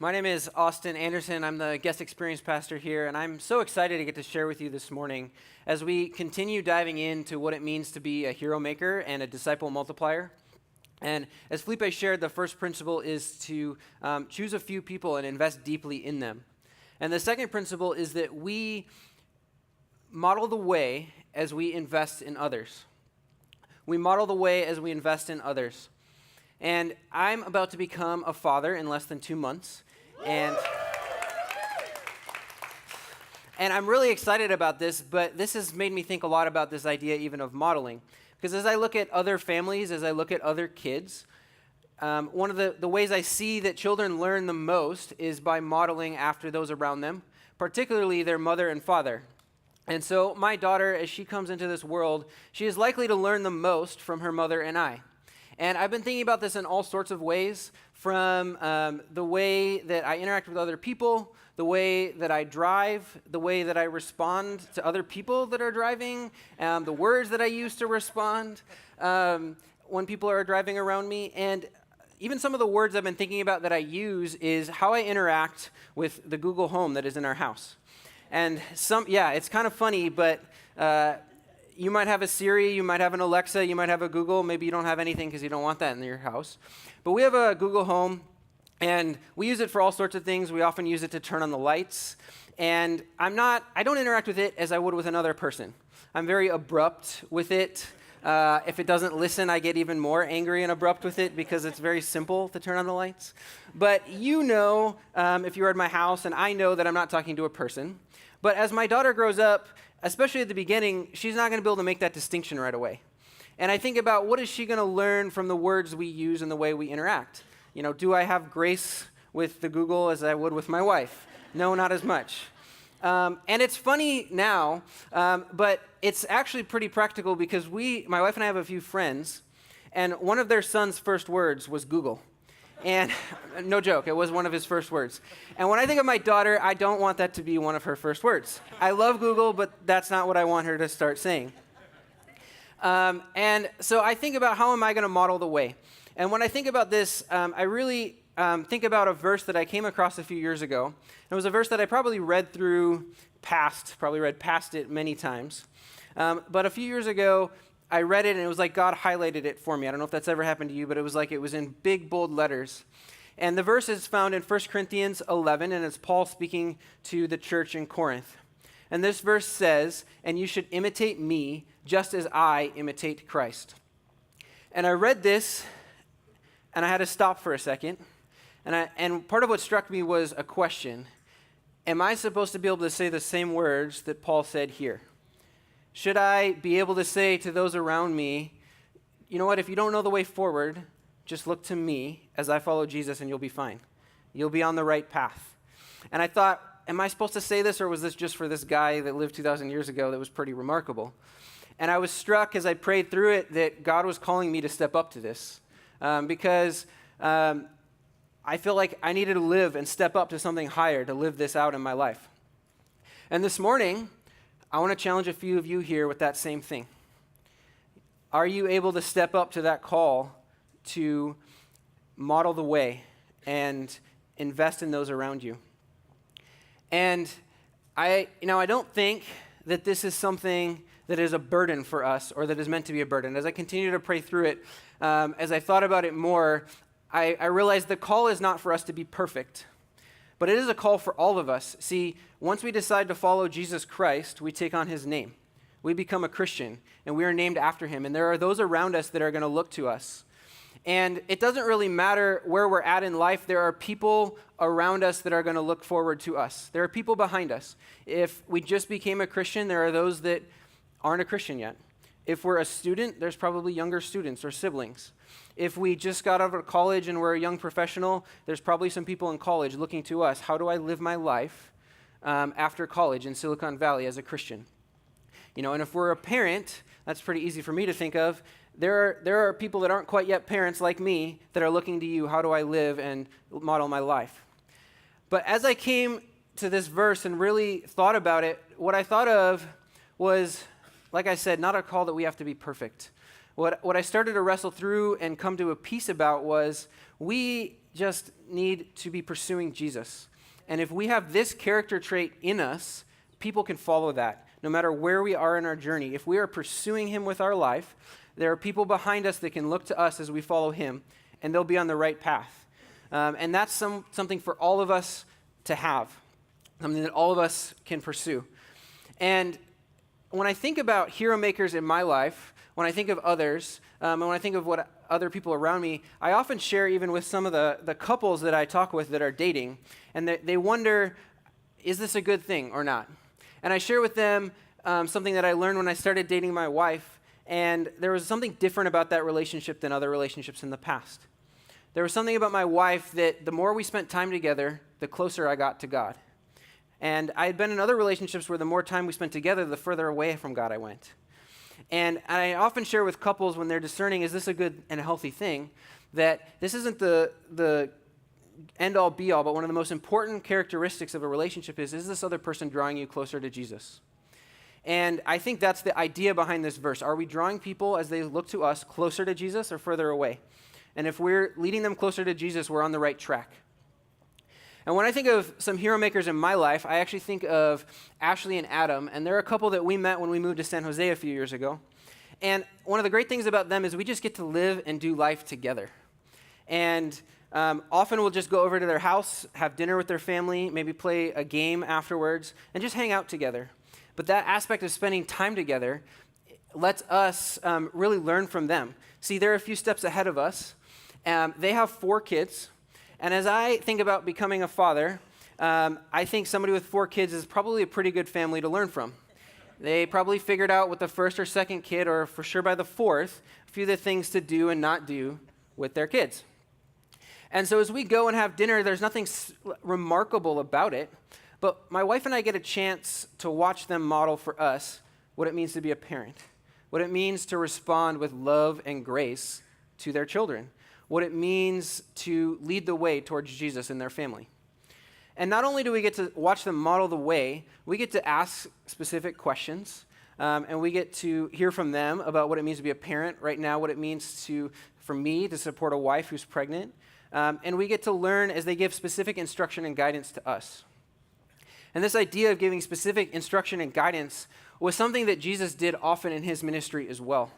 My name is Austin Anderson. I'm the guest experience pastor here, and I'm so excited to get to share with you this morning as we continue diving into what it means to be a hero maker and a disciple multiplier. And as Felipe shared, the first principle is to choose a few people and invest deeply in them. And the second principle is that we model the way as we invest in others. We model the way as we invest in others. And I'm about to become a father in less than 2 months. And I'm really excited about this, but this has made me think a lot about this idea even of modeling. Because as I look at other families, as I look at other kids, one of the ways I see that children learn the most is by modeling after those around them, particularly their mother and father. And so my daughter, as she comes into this world, she is likely to learn the most from her mother and I. And I've been thinking about this in all sorts of ways, from the way that I interact with other people, the way that I drive, the way that I respond to other people that are driving, the words that I use to respond when people are driving around me. And even some of the words I've been thinking about that I use is how I interact with the Google Home that is in our house. And it's kind of funny, but you might have a Siri, you might have an Alexa, you might have a Google. Maybe you don't have anything because you don't want that in your house. But we have a Google Home, and we use it for all sorts of things. We often use it to turn on the lights. And I don't interact with it as I would with another person. I'm very abrupt with it. If it doesn't listen, I get even more angry and abrupt with it because it's very simple to turn on the lights. But if you're at my house, and I know that I'm not talking to a person. But as my daughter grows up, especially at the beginning, she's not going to be able to make that distinction right away. And I think about what is she going to learn from the words we use and the way we interact. Do I have grace with the Google as I would with my wife? No, not as much. And it's funny now, but it's actually pretty practical because my wife and I have a few friends, and one of their son's first words was Google. And no joke, it was one of his first words. And when I think of my daughter, I don't want that to be one of her first words. I love Google, but that's not what I want her to start saying. And so I think about how am I going to model the way? And when I think about this, I really think about a verse that I came across a few years ago. It was a verse that I probably read past it many times. But a few years ago, I read it, and it was like God highlighted it for me. I don't know if that's ever happened to you, but it was like it was in big, bold letters. And the verse is found in 1 Corinthians 11, and it's Paul speaking to the church in Corinth. And this verse says, "And you should imitate me, just as I imitate Christ." And I read this, and I had to stop for a second. And part of what struck me was a question. Am I supposed to be able to say the same words that Paul said here? Should I be able to say to those around me, you know what, if you don't know the way forward, just look to me as I follow Jesus and you'll be fine. You'll be on the right path. And I thought, am I supposed to say this, or was this just for this guy that lived 2,000 years ago that was pretty remarkable? And I was struck as I prayed through it that God was calling me to step up to this because I feel like I needed to live and step up to something higher to live this out in my life. And this morning, I want to challenge a few of you here with that same thing. Are you able to step up to that call to model the way and invest in those around you? And I don't think that this is something that is a burden for us or that is meant to be a burden. As I continue to pray through it, as I thought about it more, I realized the call is not for us to be perfect, but it is a call for all of us. See, once we decide to follow Jesus Christ, we take on his name. We become a Christian, and we are named after him. And there are those around us that are going to look to us. And it doesn't really matter where we're at in life. There are people around us that are going to look forward to us. There are people behind us. If we just became a Christian, there are those that aren't a Christian yet. If we're a student, there's probably younger students or siblings. If we just got out of college and we're a young professional, there's probably some people in college looking to us. How do I live my life after college in Silicon Valley as a Christian? And if we're a parent, that's pretty easy for me to think of. There are people that aren't quite yet parents like me that are looking to you. How do I live and model my life? But as I came to this verse and really thought about it, what I thought of was, like I said, not a call that we have to be perfect. What I started to wrestle through and come to a peace about was we just need to be pursuing Jesus. And if we have this character trait in us, people can follow that, no matter where we are in our journey. If we are pursuing him with our life, there are people behind us that can look to us as we follow him, and they'll be on the right path. And that's something for all of us to have, something that all of us can pursue. And when I think about hero makers in my life, when I think of others, and when I think of what other people around me, I often share even with some of the couples that I talk with that are dating, and they wonder, is this a good thing or not? And I share with them something that I learned when I started dating my wife, and there was something different about that relationship than other relationships in the past. There was something about my wife that the more we spent time together, the closer I got to God. And I had been in other relationships where the more time we spent together, the further away from God I went. And I often share with couples when they're discerning, is this a good and a healthy thing, that this isn't the end-all, be-all, but one of the most important characteristics of a relationship is this other person drawing you closer to Jesus? And I think that's the idea behind this verse. Are we drawing people as they look to us closer to Jesus or further away? And if we're leading them closer to Jesus, we're on the right track. And when I think of some hero makers in my life, I actually think of Ashley and Adam, and they're a couple that we met when we moved to San Jose a few years ago. And one of the great things about them is we just get to live and do life together. And often we'll just go over to their house, have dinner with their family, maybe play a game afterwards, and just hang out together. But that aspect of spending time together lets us really learn from them. See, they're a few steps ahead of us. They have 4 kids. And as I think about becoming a father, I think somebody with 4 kids is probably a pretty good family to learn from. They probably figured out with the first or second kid, or for sure by the 4th, a few of the things to do and not do with their kids. And so as we go and have dinner, there's nothing remarkable about it, but my wife and I get a chance to watch them model for us what it means to be a parent, what it means to respond with love and grace to their children, what it means to lead the way towards Jesus in their family. And not only do we get to watch them model the way, we get to ask specific questions, and we get to hear from them about what it means to be a parent right now, what it means for me to support a wife who's pregnant, and we get to learn as they give specific instruction and guidance to us. And this idea of giving specific instruction and guidance was something that Jesus did often in his ministry as well.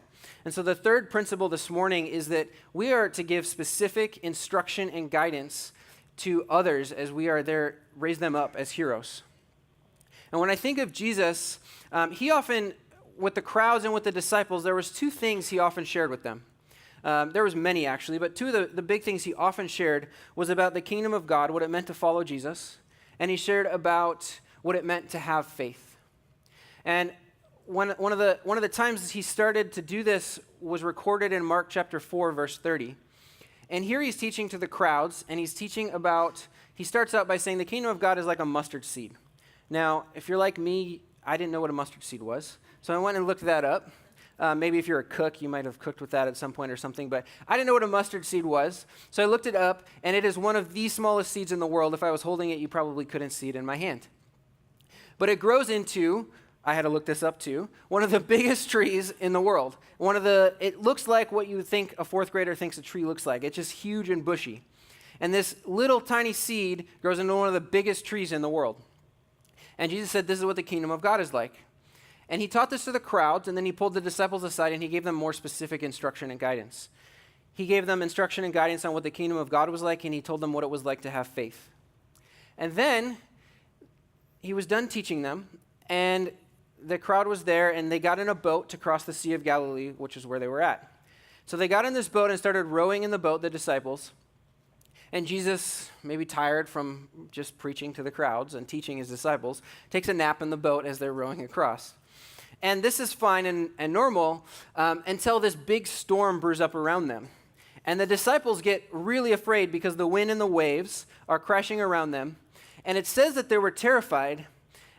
And so the third principle this morning is that we are to give specific instruction and guidance to others as we are there, raise them up as heroes. And when I think of Jesus, he often, with the crowds and with the disciples, there was 2 things he often shared with them. There was many actually, but 2 of the big things he often shared was about the kingdom of God, what it meant to follow Jesus, and he shared about what it meant to have faith. And one of the times he started to do this was recorded in Mark chapter 4, verse 30. And here he's teaching to the crowds, and he starts out by saying the kingdom of God is like a mustard seed. Now, if you're like me, I didn't know what a mustard seed was, so I went and looked that up. Maybe if you're a cook, you might have cooked with that at some point or something, but I didn't know what a mustard seed was, so I looked it up, and it is one of the smallest seeds in the world. If I was holding it, you probably couldn't see it in my hand. But it grows into, I had to look this up too, one of the biggest trees in the world. It looks like what you would think a 4th grader thinks a tree looks like. It's just huge and bushy. And this little tiny seed grows into one of the biggest trees in the world. And Jesus said, this is what the kingdom of God is like. And he taught this to the crowds, and then he pulled the disciples aside, and he gave them more specific instruction and guidance. He gave them instruction and guidance on what the kingdom of God was like, and he told them what it was like to have faith. And then he was done teaching them, and the crowd was there, and they got in a boat to cross the Sea of Galilee, which is where they were at. So they got in this boat and started rowing in the boat, the disciples. And Jesus, maybe tired from just preaching to the crowds and teaching his disciples, takes a nap in the boat as they're rowing across. And this is fine and normal until this big storm brews up around them. And the disciples get really afraid because the wind and the waves are crashing around them. And it says that they were terrified.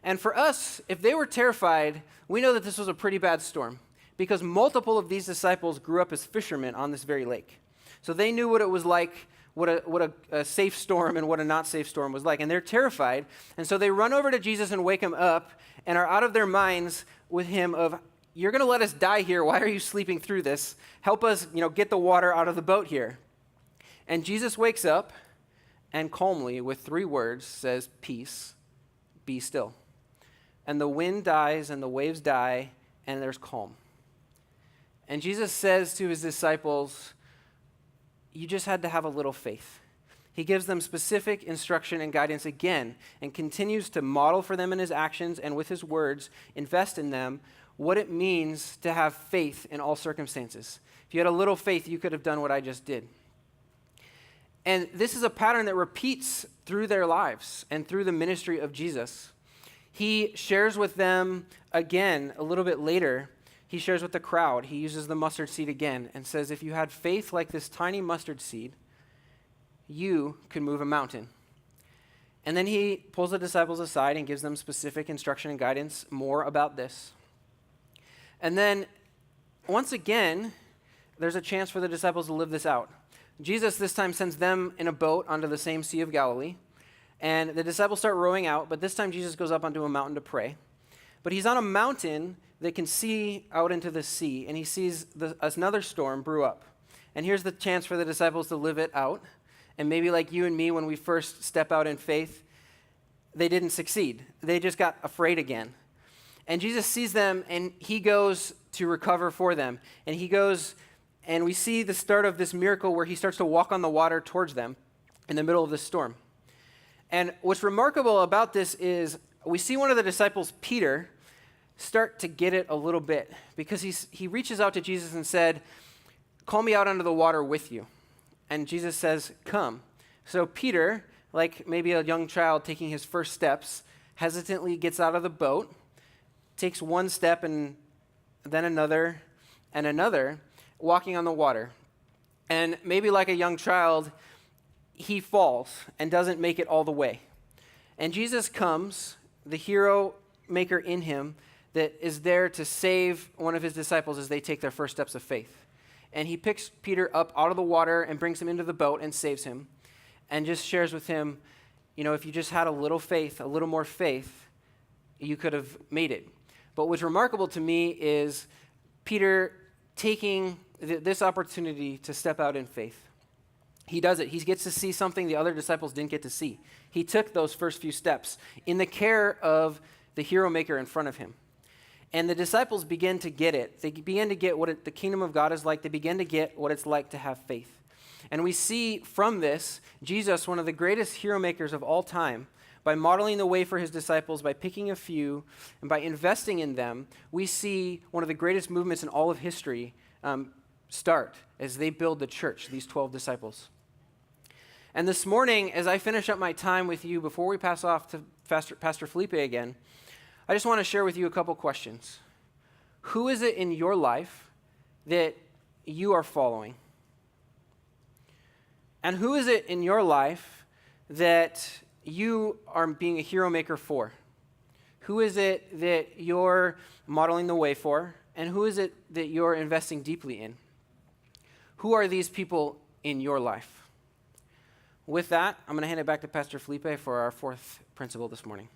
And for us, if they were terrified, we know that this was a pretty bad storm because multiple of these disciples grew up as fishermen on this very lake. So they knew what it was like, what a safe storm and what a not safe storm was like. And they're terrified. And so they run over to Jesus and wake him up and are out of their minds with him of, you're going to let us die here. Why are you sleeping through this? Help us, get the water out of the boat here. And Jesus wakes up and calmly, with 3 words, says, "Peace, be still." And the wind dies and the waves die and there's calm. And Jesus says to his disciples, you just had to have a little faith. He gives them specific instruction and guidance again and continues to model for them in his actions and with his words, invest in them, what it means to have faith in all circumstances. If you had a little faith, you could have done what I just did. And this is a pattern that repeats through their lives and through the ministry of Jesus. He shares with them again a little bit later. He shares with the crowd. He uses the mustard seed again and says, if you had faith like this tiny mustard seed, you could move a mountain. And then he pulls the disciples aside and gives them specific instruction and guidance more about this. And then, once again, there's a chance for the disciples to live this out. Jesus this time sends them in a boat onto the same Sea of Galilee. And the disciples start rowing out, but this time Jesus goes up onto a mountain to pray. But he's on a mountain that can see out into the sea, and he sees another storm brew up. And here's the chance for the disciples to live it out. And maybe like you and me, when we first step out in faith, they didn't succeed. They just got afraid again. And Jesus sees them, and he goes to recover for them. And he goes, and we see the start of this miracle where he starts to walk on the water towards them in the middle of the storm. And what's remarkable about this is we see one of the disciples, Peter, start to get it a little bit because he reaches out to Jesus and said, call me out onto the water with you. And Jesus says, come. So Peter, like maybe a young child taking his first steps, hesitantly gets out of the boat, takes one step and then another and another, walking on the water. And maybe like a young child, he falls and doesn't make it all the way. And Jesus comes, the hero maker in him, that is there to save one of his disciples as they take their first steps of faith. And he picks Peter up out of the water and brings him into the boat and saves him and just shares with him, if you just had a little faith, a little more faith, you could have made it. But what's remarkable to me is Peter taking this opportunity to step out in faith. He does it. He gets to see something the other disciples didn't get to see. He took those first few steps in the care of the hero maker in front of him. And the disciples begin to get it. They begin to get what the kingdom of God is like. They begin to get what it's like to have faith. And we see from this, Jesus, one of the greatest hero makers of all time, by modeling the way for his disciples, by picking a few, and by investing in them, we see one of the greatest movements in all of history start as they build the church, these 12 disciples. And this morning, as I finish up my time with you, before we pass off to Pastor Felipe again, I just want to share with you a couple questions. Who is it in your life that you are following? And who is it in your life that you are being a hero maker for? Who is it that you're modeling the way for? And who is it that you're investing deeply in? Who are these people in your life? With that, I'm going to hand it back to Pastor Felipe for our fourth principle this morning.